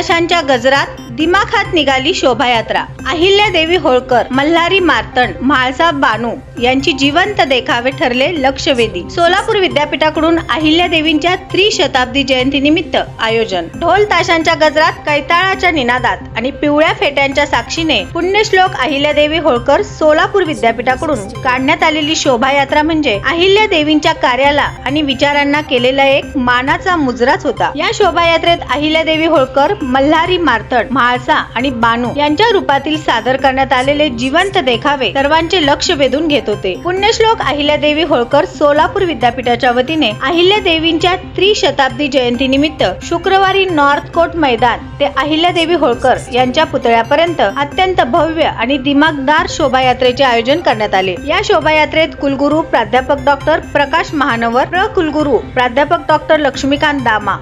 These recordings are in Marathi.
ताशांच्या गजरात दिमाखात निघाली शोभायात्रा। अहिल्यादेवी होळकर, मल्हारी मार्तंड, म्हाळसा बानू यांची जिवंत देखावे ठरले लक्षवेधी। सोलापूर विद्यापीठाकडून अहिल्यादेवींच्या त्रिशताब्दी जयंती निमित्त आयोजन। ढोल ताशांच्या गजरात, कैताळाच्या निनादात आणि पिवळ्या फेट्यांच्या साक्षीने पुण्यश्लोक अहिल्यादेवी होळकर सोलापूर विद्यापीठाकडून काढण्यात आलेली शोभायात्रा म्हणजे अहिल्यादेवींच्या कार्याला आणि विचारांना केलेला एक मानाचा मुजराच होता। या शोभायात्रेत अहिल्यादेवी होळकर, मल्हारी मार्तंड, म्हाळसा आणि बानू यांच्या रूपातील सादर करण्यात आलेले जिवंत देखावे सर्वांचे लक्ष वेधून घेत होते। पुण्यश्लोक अहिल्यादेवी होळकर सोलापूर विद्यापीठाच्या वतीने अहिल्यादेवींच्या त्रिशताब्दी जयंती निमित्त शुक्रवारी नॉर्थ कोर्ट मैदान ते अहिल्यादेवी होळकर यांच्या पुतळ्यापर्यंत अत्यंत भव्य आणि दिमागदार शोभायात्रेचे आयोजन करण्यात आले। या शोभायात्रेत कुलगुरू प्राध्यापक डॉक्टर प्रकाश महानवर, कुलगुरू प्राध्यापक डॉक्टर लक्ष्मीकांत दामा,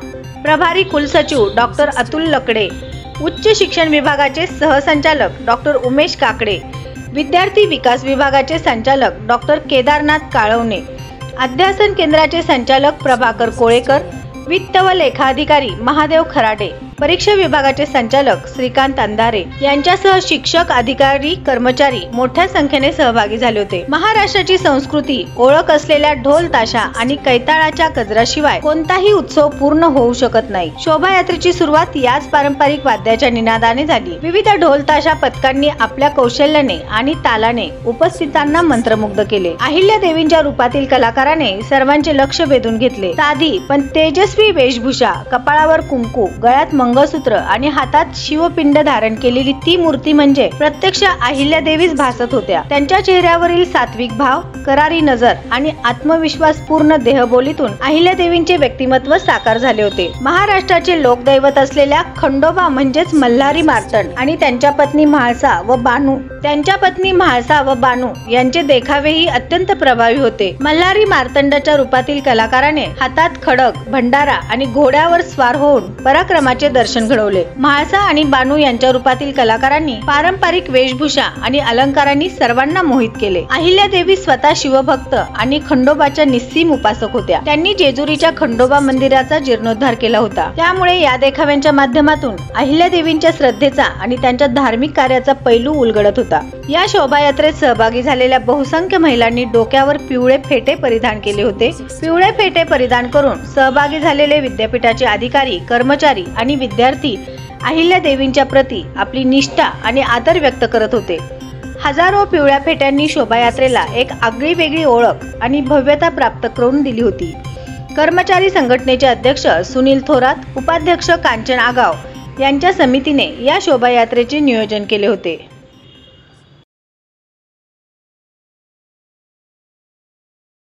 प्रभारी कुलसचिव डॉक्टर अतुल लकडे, उच्च शिक्षण विभागाचे सहसंचालक डॉक्टर उमेश काकडे, विद्यार्थी विकास विभागाचे संचालक डॉक्टर केदारनाथ काळवणे, अध्यासन केंद्राचे संचालक प्रभाकर कोळेकर, वित्त व लेखाधिकारी महादेव खराडे, परीक्षा विभागाचे संचालक श्रीकांत अंधारे यांच्यासह शिक्षक, अधिकारी, कर्मचारी मोठ्या संख्येने सहभागी झाले होते। महाराष्ट्राची संस्कृती ओळख असलेल्या ढोल ताशा आणि कैताळाच्या गजराशिवाय कोणताही उत्सव पूर्ण होऊ शकत नाही। शोभायात्रेची सुरुवात याच पारंपरिक वाद्याच्या निनादाने झाली। विविध ढोल ताशा पथकांनी आपल्या कौशल्याने आणि तालाने उपस्थितांना मंत्रमुग्ध केले। अहिल्यादेवींच्या रूपातील कलाकाराने सर्वांचे लक्ष वेधून घेतले। साधी पण तेजस्वी वेशभूषा, कपाळावर कुंकू, गळ्यात मंगळसूत्र आणि हातात शिवपिंड धारण केलेली ती मूर्ती म्हणजे प्रत्यक्ष अहिल्यादेवीच भासत होत्या। त्यांच्या चेहऱ्यावरील सात्विक भाव, करारी नजर आणि आत्मविश्वासपूर्ण देहबोलीतून अहिल्यादेवींचे व्यक्तिमत्व साकार झाले होते। महाराष्ट्राचे लोकदैवत असलेल्या खंडोबा म्हणजेच मल्हारी मार्तंड आणि त्यांच्या पत्नी म्हाळसा व बानू यांचे देखावेही अत्यंत प्रभावी होते। मल्हारी मार्तंडाच्या रूपातील कलाकाराने हातात खडग, भंडारा आणि घोड्यावर स्वार होऊन पराक्रमाचे दर्शन घडवले। म्हाळसा आणि बानू यांच्या रूपातील कलाकारांनी पारंपरिक वेशभूषा आणि अलंकारांनी सर्वांना मोहित केले। अहिल्यादेवी स्वतः शिवभक्त आणि खंडोबाच्या निस्सीम उपासक होत्या। त्यांनी जेजुरीच्या खंडोबा मंदिराचा जीर्णोद्धार केला होता। त्यामुळे या देखाव्यांच्या माध्यमातून अहिल्यादेवींच्या श्रद्धेचा आणि त्यांच्या धार्मिक कार्याचा पैलू उलगडत होता। या शोभायात्रेत सहभागी झालेल्या बहुसंख्य महिलांनी डोक्यावर पिवळे फेटे परिधान केले होते। पिवळे फेटे परिधान करून सहभागी झालेले विद्यापीठाचे अधिकारी, कर्मचारी आणि विद्यार्थी अहिल्यादेवींच्या प्रती आपली निष्ठा आणि आदर व्यक्त करत होते। हजारो पिवळ्या फेट्यांनी शोभायात्रेला एक आगळीवेगळी ओळख आणि भव्यता प्राप्त करून दिली होती। कर्मचारी संघटनेचे अध्यक्ष सुनील थोरात, उपाध्यक्ष कांचन आगाव यांच्या समितीने या शोभायात्रेचे नियोजन केले होते।